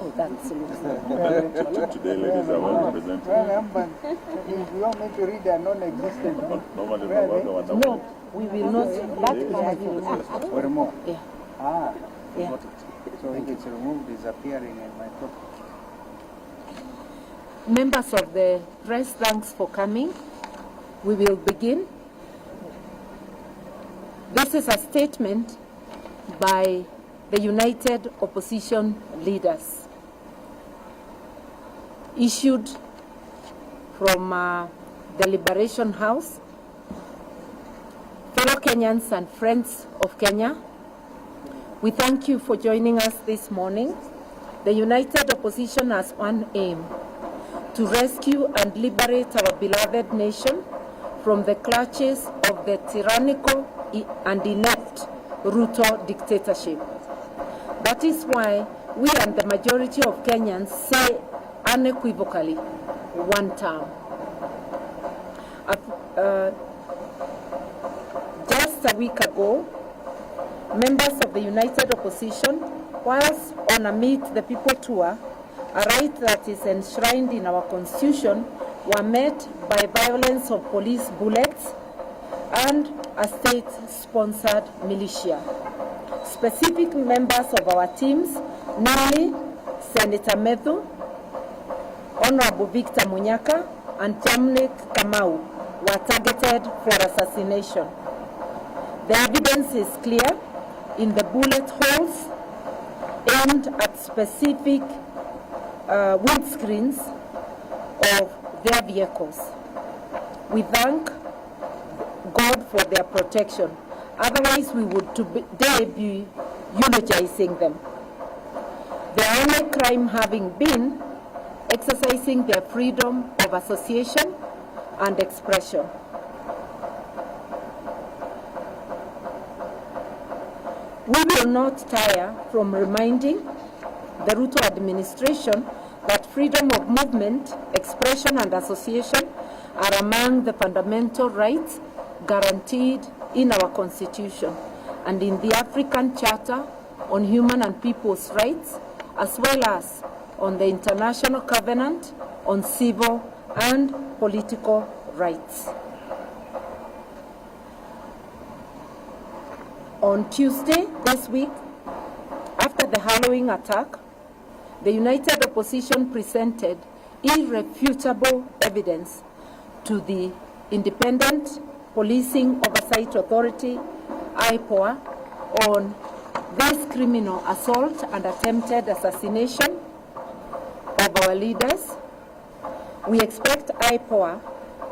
Oh, that's Today, ladies are well represented. You want me to read a non-existent book? No, we will not. That part will not. One more? Yeah. Ah. Yeah. So if it's removed, it's appearing in my book. Members of the press, thanks for coming. We will begin. This is a statement by the United Opposition Leaders, issued from the Liberation House. Fellow Kenyans and friends of Kenya, we thank you for joining us this morning. The United Opposition has one aim: to rescue and liberate our beloved nation from the clutches of the tyrannical and inept Ruto dictatorship. That is why we and the majority of Kenyans say unequivocally, one term. Just a week ago, members of the United Opposition, whilst on a Meet the People tour, a right that is enshrined in our Constitution, were met by violence of police bullets and a state-sponsored militia. Specific members of our teams, namely Senator Methu, Honorable Victor Munyaka, and Jamnik Kamau, were targeted for assassination. The evidence is clear in the bullet holes aimed at specific windscreens of their vehicles. We thank God for their protection. Otherwise, we would today be eulogizing them. Their only crime having been exercising their freedom of association and expression. We will not tire from reminding the Ruto administration that freedom of movement, expression, and association are among the fundamental rights guaranteed in our Constitution and in the African Charter on Human and People's Rights, as well as on the International Covenant on Civil and Political Rights. On Tuesday this week, after the Halloween attack, the United Opposition presented irrefutable evidence to the Independent Policing Oversight Authority, IPOA, on this criminal assault and attempted assassination of our leaders. We expect IPOA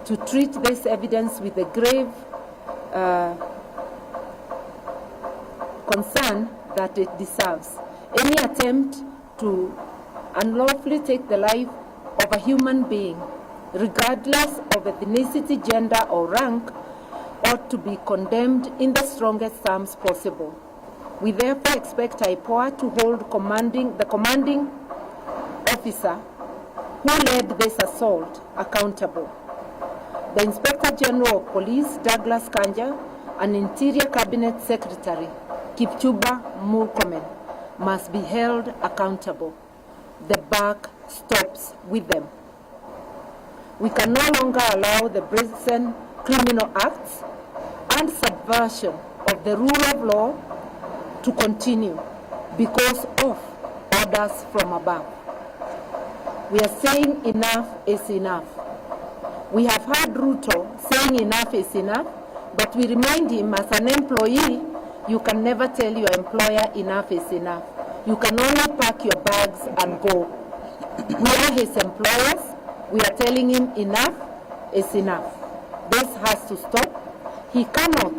to treat this evidence with a grave concern that it deserves. Any attempt to unlawfully take the life of a human being, regardless of ethnicity, gender, or rank, ought to be condemned in the strongest terms possible. We therefore expect IPOA to hold the commanding officer who led this assault accountable. The Inspector General of Police, Douglas Kanja, and Interior Cabinet Secretary, Kipchumba Murkomen, must be held accountable. The buck stops with them. We can no longer allow the brazen criminal acts and subversion of the rule of law to continue because of orders from above. We are saying enough is enough. We have heard Ruto saying enough is enough, but we remind him as an employee, you can never tell your employer enough is enough. You can only pack your bags and go. We are his employers. We are telling him enough is enough. This has to stop. He cannot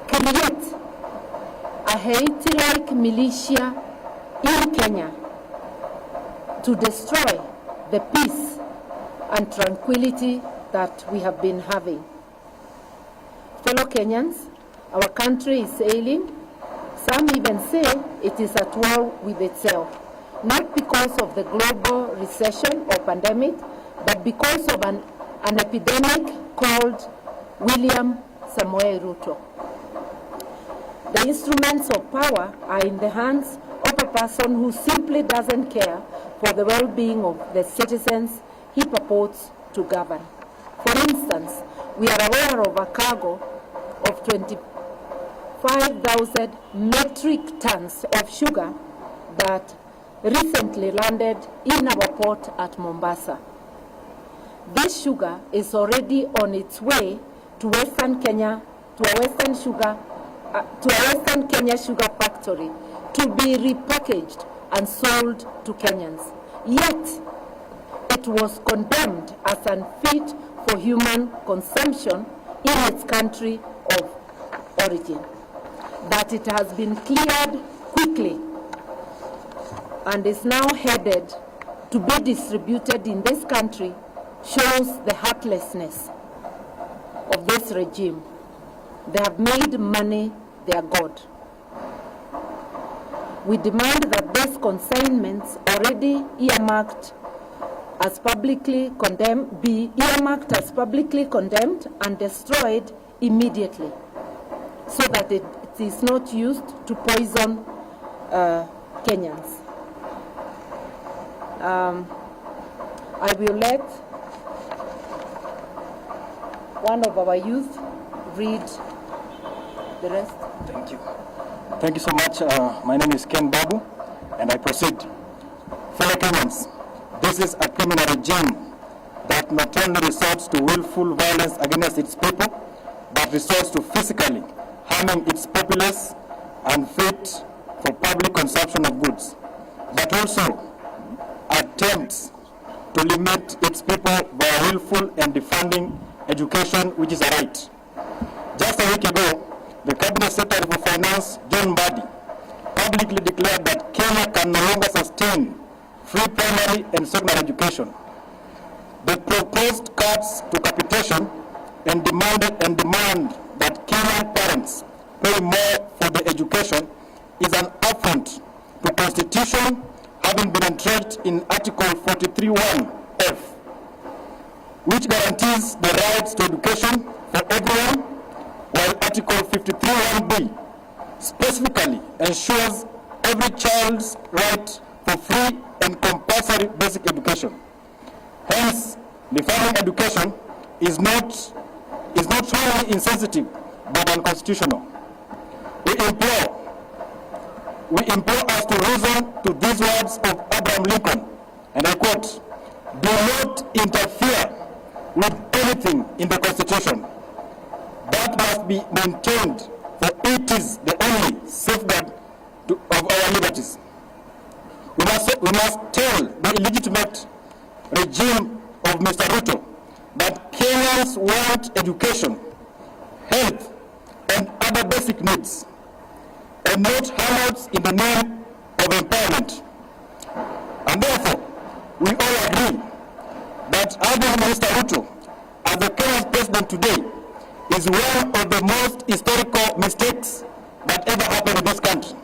create a Haiti-like militia in Kenya to destroy the peace and tranquility that we have been having. Fellow Kenyans, our country is ailing. Some even say it is at war with itself, not because of the global recession or pandemic, but because of an epidemic called William Samoei Ruto. The instruments of power are in the hands of person who simply doesn't care for the well-being of the citizens he purports to govern. For instance, we are aware of a cargo of 25,000 metric tons of sugar that recently landed in our port at Mombasa. This sugar is already on its way to Western Kenya, to a Western Kenya sugar factory to be repackaged and sold to Kenyans. Yet, it was condemned as unfit for human consumption in its country of origin. That it has been cleared quickly and is now headed to be distributed in this country shows the heartlessness of this regime. They have made money their god. We demand that these consignments already earmarked as publicly condemned be earmarked as publicly condemned and destroyed immediately, so that it is not used to poison Kenyans. I will let one of our youth read the rest. Thank you. Thank you so much. My name is Ken Babu, and I proceed. Fellow Kenyans, this is a criminal regime that not only resorts to willful violence against its people, but resorts to physically harming its populace unfit for public consumption of goods, but also attempts to limit its people by willful and defunding education, which is a right. Just a week ago, the Cabinet Secretary for Finance, John Mbadi, publicly declared that Kenya can no longer sustain free primary and secondary education. The proposed cuts to capitation and demand that Kenyan parents pay more for their education is an affront to Constitution, having been entrenched in Article 43(1)(f), which guarantees the rights to education for everyone, while Article 53(1)(b) specifically ensures every child's right for free and compulsory basic education. Hence, defunding education is not only insensitive but unconstitutional. We implore us to reason to these words of Abraham Lincoln, and I quote, "Do not interfere with anything in the Constitution. That must be maintained, for it is the only safeguard of our liberties." We must tell the illegitimate regime of Mr. Ruto that Kenyans want education, health, and other basic needs, and not handouts in the name of empowerment. And therefore, we all agree that having Mr. Ruto as the Kenyan president today is one of the most historical mistakes that ever happened in this country.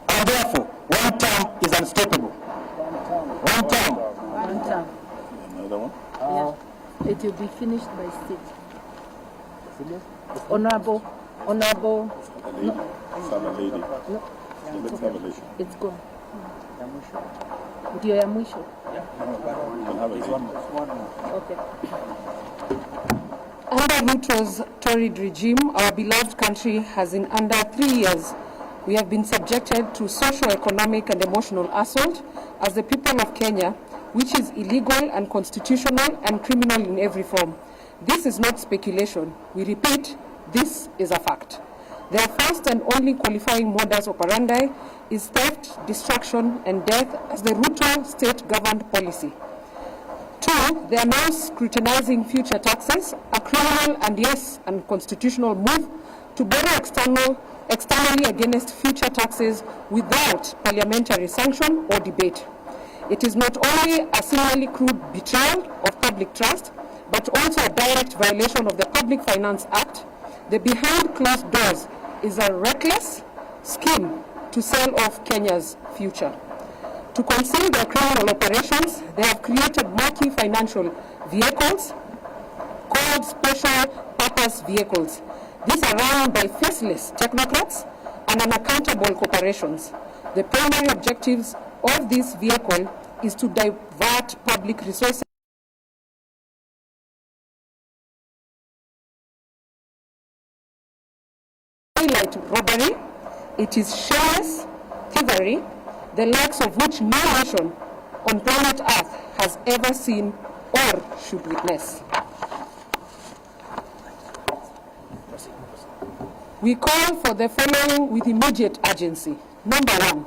And therefore, one term is unstoppable. One term. One term. Another one? Yeah. It will be finished by 6. Honorable. A lady. Some lady. No. Let's have a lady. It's gone. Ndio ya mwisho. We can have a lady. Okay. Under Ruto's torrid regime, our beloved country has in under 3 years, we have been subjected to socio-economic and emotional assault as the people of Kenya, which is illegal, unconstitutional, and criminal in every form. This is not speculation. We repeat, this is a fact. Their first and only qualifying modus operandi is theft, destruction, and death as the Ruto state-governed policy. 2, they are now scrutinizing future taxes, a criminal and yes, unconstitutional move to borrow externally against future taxes without parliamentary sanction or debate. It is not only a similarly crude betrayal of public trust, but also a direct violation of the Public Finance Act. The behind closed doors is a reckless scheme to sell off Kenya's future. To conceal their criminal operations, they have created marquee financial vehicles called special purpose vehicles. These are run by faceless technocrats and unaccountable corporations. The primary objectives of this vehicle is to divert public resources highlight robbery, it is shameless thievery, the likes of which no nation on planet Earth has ever seen or should witness. We call for the following with immediate urgency. Number one,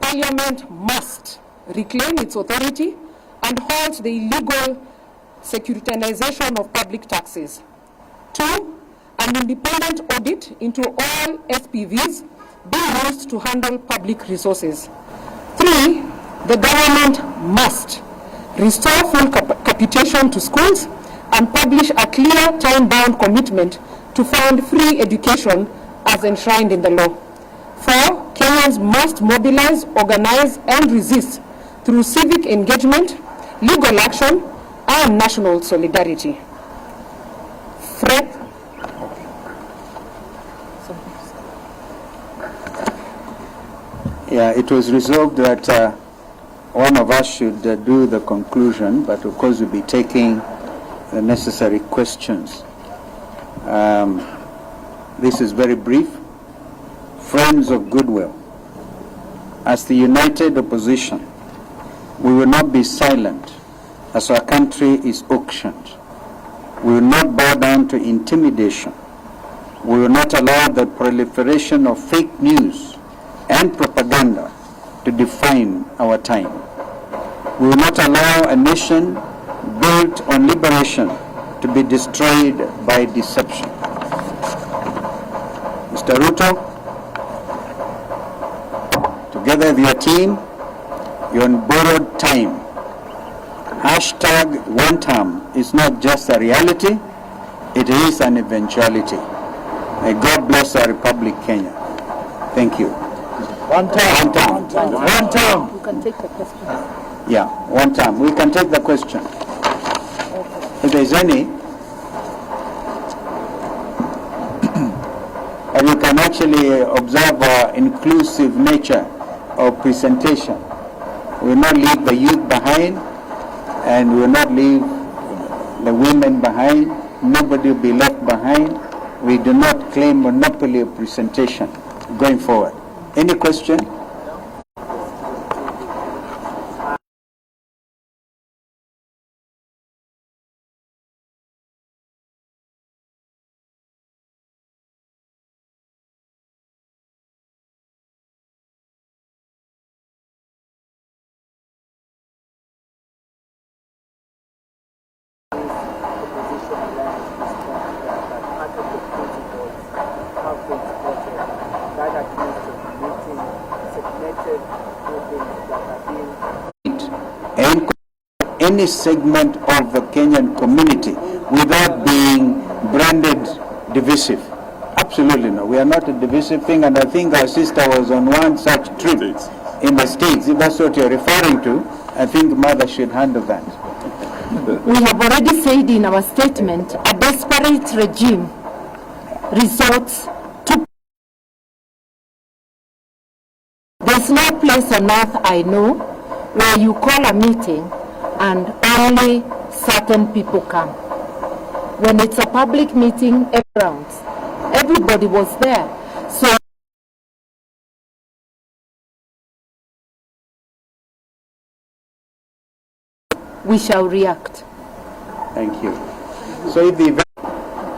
Parliament must reclaim its authority and halt the illegal securitization of public taxes. Two, an independent audit into all SPVs being used to handle public resources. Three, the government must restore full capitation to schools and publish a clear time-bound commitment to fund free education as enshrined in the law. Four, Kenyans must mobilize, organize, and resist through civic engagement, legal action, and national solidarity. Fred. Yeah, it was resolved that one of us should do the conclusion, but of course we'll be taking the necessary questions. This is very brief. Friends of goodwill, as the united opposition, we will not be silent as our country is auctioned. We will not bow down to intimidation. We will not allow the proliferation of fake news and propaganda to define our time. We will not allow a nation built on liberation to be destroyed by deception. Mr. Ruto, together with your team, you're on borrowed time. Hashtag one term is not just a reality, it is an eventuality. May God bless our Republic, Kenya. Thank you. One term. One term. You can take the questions. Yeah, one term. We can take the question. If there's any, or you can actually observe our inclusive nature of presentation. We will not leave the youth behind, and we will not leave the women behind. Nobody will be left behind. We do not claim monopoly of presentation going forward. Any question? And any segment of the Kenyan community without being branded divisive. Absolutely no. We are not a divisive thing, and I think our sister was on one such trip in the States. If that's what you're referring to, I think Mother should handle that. We have already said in our statement, a desperate regime resorts to... There's no place on earth I know where you call a meeting and only certain people come. When it's a public meeting, everybody was there. So we shall react. Thank you. So if the event...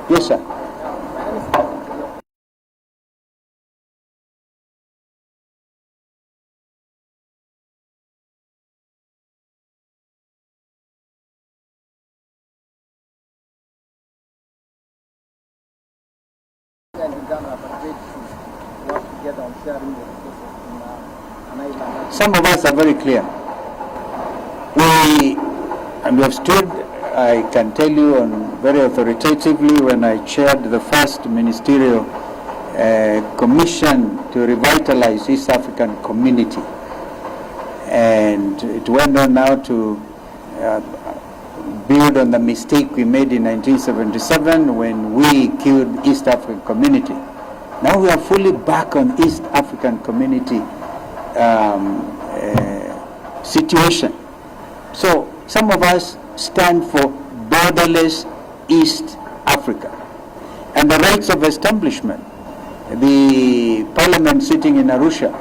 Yes, sir. Some of us are very clear. We have stood, I can tell you, very authoritatively when I chaired the first ministerial commission to revitalize East African community. And it went on now to build on the mistake we made in 1977 when we killed East African community. Now we are fully back on East African community situation. So some of us stand for borderless East Africa and the rights of establishment. The parliament sitting in Arusha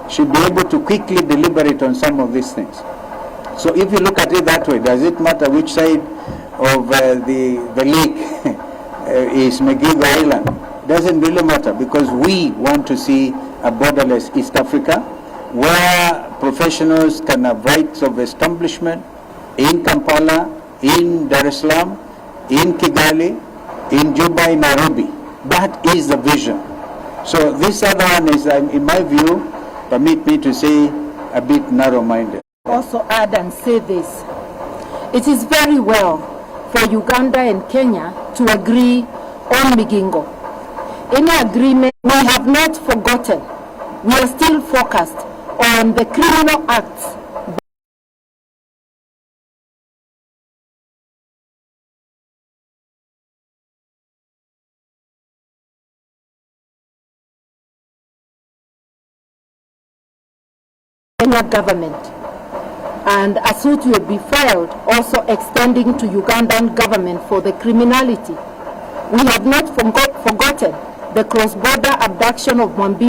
should be able to quickly deliberate on some of these things. So if you look at it that way, does it matter which side of the lake is McGill Island? Doesn't really matter, because we want to see a borderless East Africa where professionals can have rights of establishment in Kampala, in Dar es Salaam, in Kigali, in Juba, in Nairobi. That is the vision. So this other one is, in my view, permit me to say, a bit narrow-minded. Also add and say this. It is very well for Uganda and Kenya to agree on Migingo. Any agreement, we have not forgotten. We are still focused on the criminal acts Kenya government, and a suit will be filed also extending to Ugandan government for the criminality. We have not forgotten the cross-border abduction of Mwambi.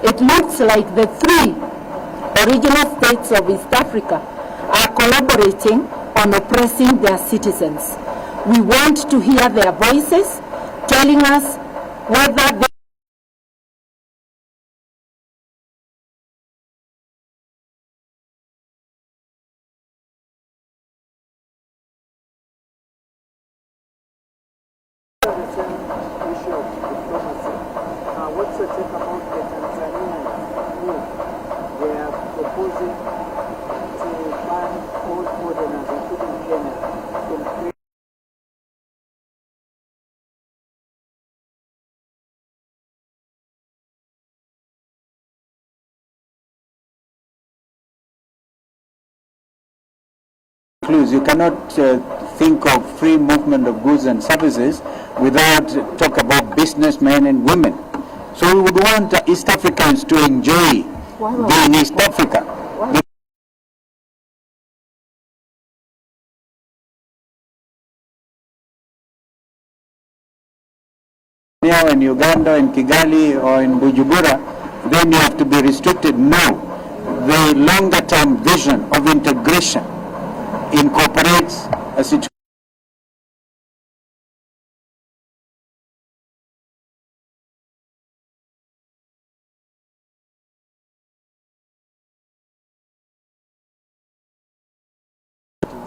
It looks like the three original states of East Africa are collaborating on oppressing their citizens. We want to hear their voices telling us whether they what's your take about the Tanzanian move? They are proposing to ban all foreigners, including Kenya, from creating You cannot think of free movement of goods and services without talk about businessmen and women. So we would want East Africans to enjoy being East Africa. Now in Uganda, in Kigali, or in Bujumbura, then you have to be restricted. No, the longer term vision of integration incorporates a situation.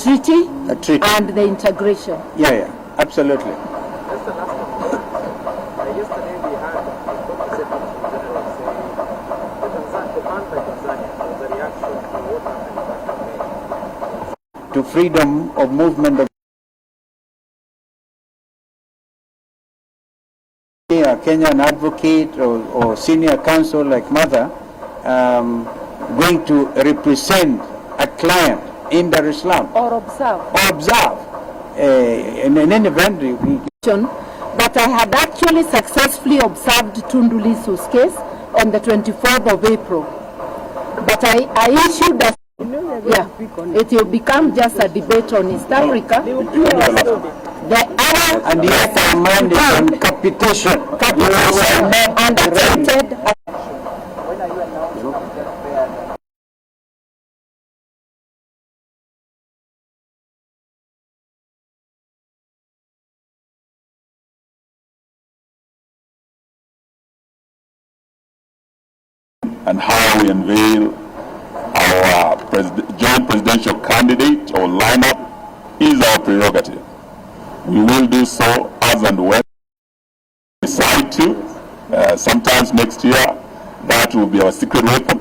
treaty, A treaty. and the integration. Yeah, absolutely. That's the last one. Yesterday we had the Secretary General say the ban by Tanzania was a reaction to what happened back in May. To freedom of movement of a Kenyan advocate or senior counsel like Martha going to represent a client in Dar es Salaam Or observe. or observe in any event. But I had actually successfully observed Tundu Lissu's case on the 24th of April. But I issued a it will become just a debate on East Africa. The other And yet our mind is on capitation. and attempted When are you announcing that they are and how we unveil our joint presidential candidate or lineup is our prerogative. We will do so as and when we decide to. Sometimes next year, that will be our secret weapon.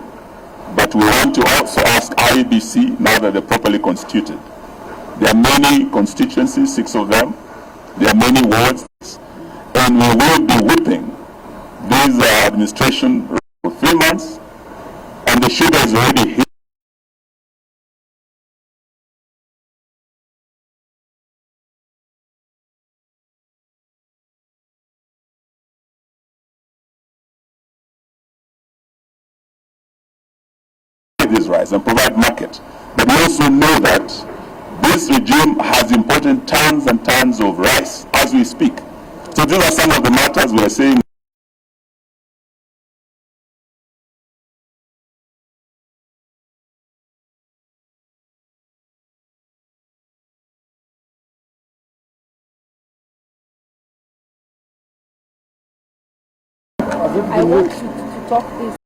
But we want to also ask IEBC, now that they're properly constituted. There are many constituencies, 6 of them. There are many wards. And we will be whipping this administration for 3 months. And the sugar is already hit. provide this rice and provide market. But we also know that this regime has imported tons and tons of rice as we speak. So these are some of the matters we are saying. I want you to talk this.